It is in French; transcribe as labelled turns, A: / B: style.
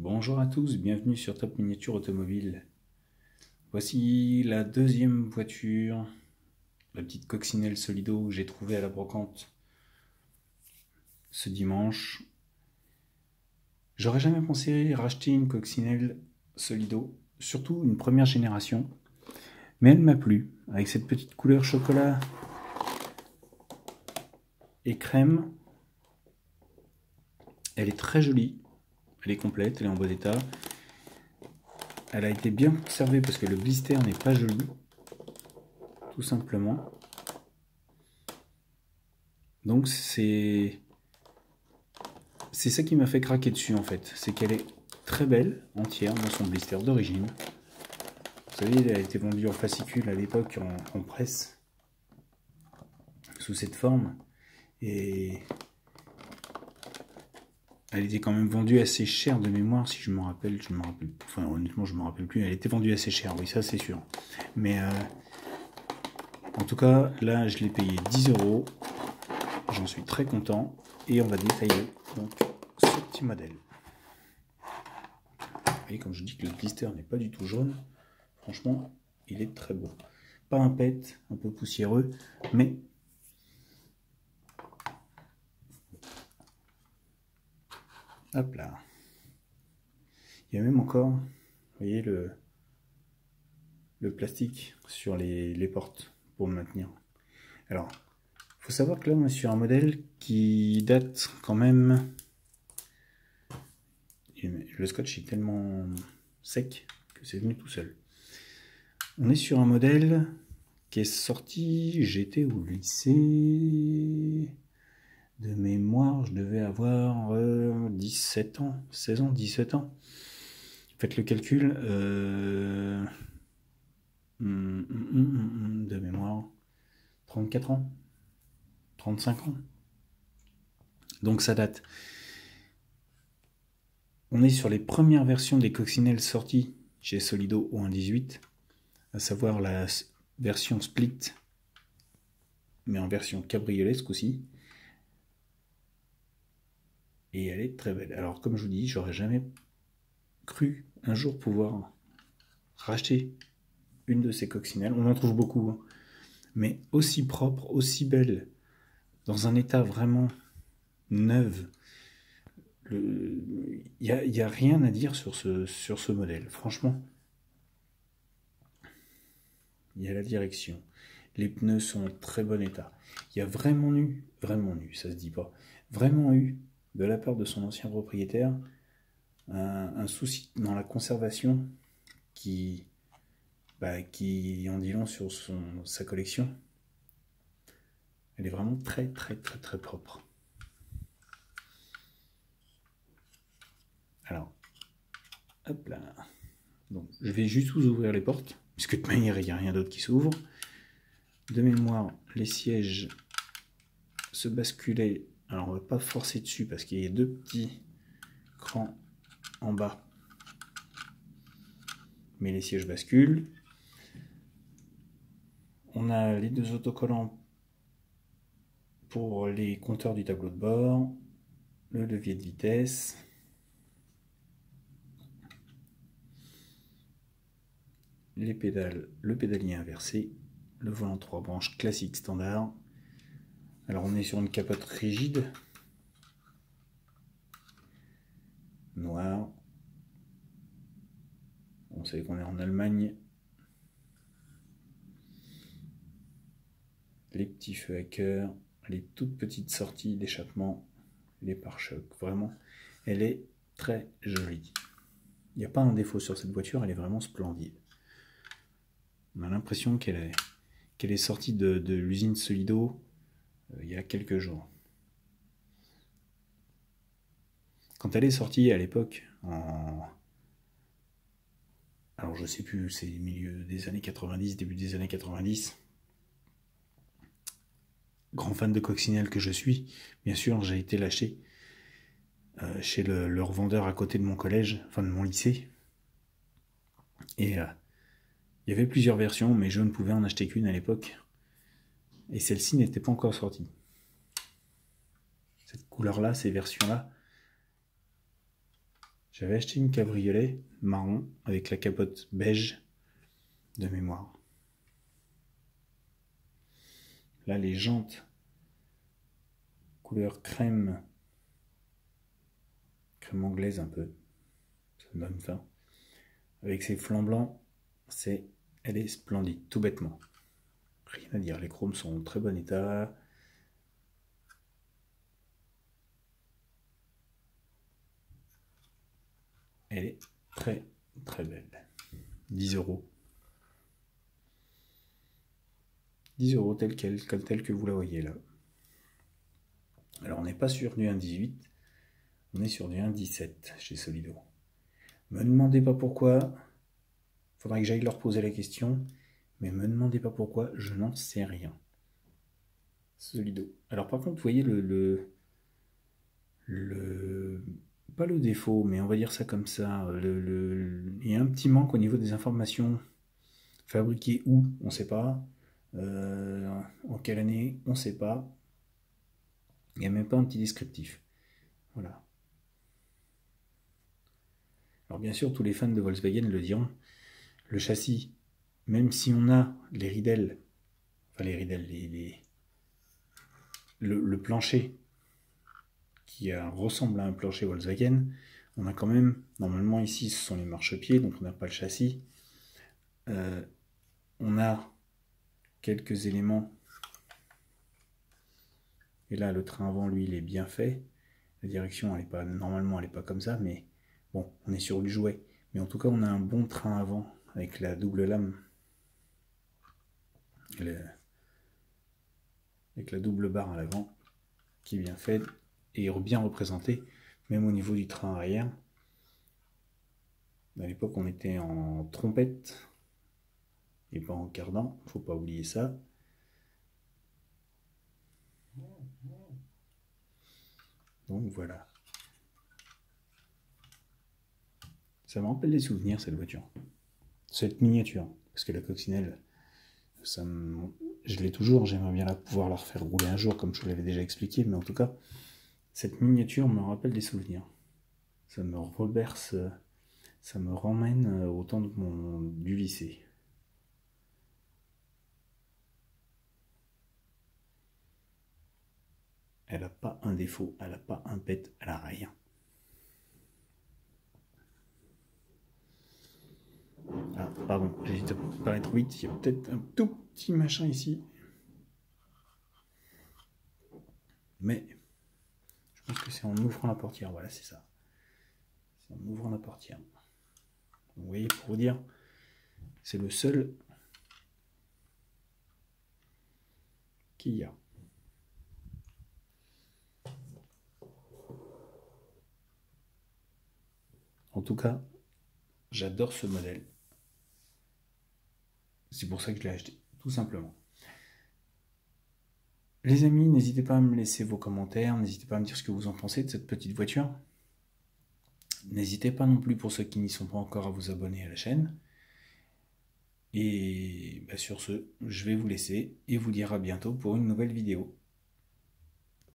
A: Bonjour à tous, bienvenue sur Top Miniature Automobile. Voici la deuxième voiture, la petite coccinelle Solido que j'ai trouvée à la brocante ce dimanche. J'aurais jamais pensé racheter une coccinelle Solido, surtout une première génération, mais elle m'a plu, avec cette petite couleur chocolat et crème. Elle est très jolie, elle est complète, elle est en bon état. Elle a été bien conservée parce que le blister n'est pas joli, tout simplement. Donc c'est ça qui m'a fait craquer dessus en fait. C'est qu'elle est très belle, entière, dans son blister d'origine. Vous savez, elle a été vendue en fascicule à l'époque, en presse, sous cette forme. Et elle était quand même vendue assez cher de mémoire, si je me rappelle. Enfin, honnêtement, je me rappelle plus. Elle était vendue assez cher, oui, ça c'est sûr. Mais en tout cas, là, je l'ai payé 10 €. J'en suis très content. Et on va détailler donc ce petit modèle. Vous voyez, comme je dis que le blister n'est pas du tout jaune, franchement, il est très beau. Pas un pet, un peu poussiéreux, mais hop là. Il y a même encore, vous voyez, le plastique sur les portes pour le maintenir. Alors, il faut savoir que là, on est sur un modèle qui date quand même... Le scotch est tellement sec que c'est venu tout seul. On est sur un modèle qui est sorti, j'étais au lycée... De mémoire, je devais avoir 17 ans, 16 ans, 17 ans. Faites le calcul. De mémoire, 34 ans, 35 ans. Donc ça date. On est sur les premières versions des coccinelles sorties chez Solido au 1.18, à savoir la version split, mais en version cabriolet ce coup-ci. Et elle est très belle. Alors comme je vous dis, j'aurais jamais cru un jour pouvoir racheter une de ces coccinelles. On en trouve beaucoup, hein, mais aussi propre, aussi belle, dans un état vraiment neuf. Il n'y a rien à dire sur ce modèle, franchement. Il y a la direction. Les pneus sont en très bon état. Il y a vraiment eu, ça se dit pas, vraiment eu, de la part de son ancien propriétaire, un souci dans la conservation qui en dit long sur sa collection. Elle est vraiment très propre. Alors, hop là. Donc, je vais juste vous ouvrir les portes, puisque de toute manière, il n'y a rien d'autre qui s'ouvre. De mémoire, les sièges se basculaient. Alors, on ne va pas forcer dessus, parce qu'il y a deux petits crans en bas. Mais les sièges basculent. On a les deux autocollants pour les compteurs du tableau de bord, le levier de vitesse, les pédales, le pédalier inversé, le volant 3 branches classique standard. Alors on est sur une capote rigide, noire. On sait qu'on est en Allemagne. Les petits feux à cœur, les toutes petites sorties d'échappement, les pare-chocs. Vraiment, elle est très jolie. Il n'y a pas un défaut sur cette voiture, elle est vraiment splendide. On a l'impression qu'elle est sortie de l'usine Solido il y a quelques jours. Quand elle est sortie à l'époque, alors je sais plus, c'est milieu des années 90, début des années 90, grand fan de coccinelle que je suis, bien sûr, j'ai été lâché chez le revendeur à côté de mon collège, enfin de mon lycée. Et il y avait plusieurs versions, mais je ne pouvais en acheter qu'une à l'époque. Et celle-ci n'était pas encore sortie. Cette couleur-là, ces versions-là, J'avais acheté une cabriolet marron avec la capote beige de mémoire. Là, les jantes couleur crème anglaise un peu, ça me donne faim. Avec ses flancs blancs, elle est splendide, tout bêtement. Rien à dire, les chromes sont en très bon état. Elle est très très belle. 10 euros. 10 euros telle que vous la voyez là. Alors on n'est pas sur du 1,18, on est sur du 1,17 chez Solido. Me demandez pas pourquoi, faudrait que j'aille leur poser la question, mais me demandez pas pourquoi, je n'en sais rien. Solido. Alors par contre, vous voyez pas le défaut, mais on va dire ça comme ça, il y a un petit manque au niveau des informations. Fabriqué où, on ne sait pas. En quelle année, on ne sait pas. Il n'y a même pas un petit descriptif. Voilà. Alors bien sûr, tous les fans de Volkswagen le diront. Le châssis, même si on a les ridelles, enfin les ridelles, le plancher qui ressemble à un plancher Volkswagen, on a quand même, normalement ici ce sont les marchepieds, donc on n'a pas le châssis. On a quelques éléments. Et là, le train avant, lui, il est bien fait. La direction, elle est pas, normalement, elle n'est pas comme ça, mais bon, on est sur du jouet. Mais en tout cas, on a un bon train avant, avec la double lame. Avec la double barre à l'avant, qui est bien faite et bien représentée, même au niveau du train arrière. À l'époque, on était en trompette et pas en cardan, faut pas oublier ça. Donc voilà. Ça me rappelle des souvenirs, cette voiture. Cette miniature. Parce que la coccinelle, je l'ai toujours, j'aimerais bien pouvoir la refaire rouler un jour, comme je vous l'avais déjà expliqué, mais en tout cas, cette miniature me rappelle des souvenirs. Ça me reberce, ça me ramène au temps du lycée. Elle n'a pas un défaut, elle n'a pas un pet, elle n'a rien. Ah, pardon, j'ai hésité à parler trop vite, il y a peut-être un tout petit machin ici. Mais je pense que c'est en ouvrant la portière, voilà, c'est ça. C'est en ouvrant la portière. Vous voyez, pour vous dire, c'est le seul qu'il y a. En tout cas, j'adore ce modèle. C'est pour ça que je l'ai acheté, tout simplement. Les amis, n'hésitez pas à me laisser vos commentaires, n'hésitez pas à me dire ce que vous en pensez de cette petite voiture. N'hésitez pas non plus, pour ceux qui n'y sont pas encore, à vous abonner à la chaîne. Et sur ce, je vais vous laisser et vous dire à bientôt pour une nouvelle vidéo.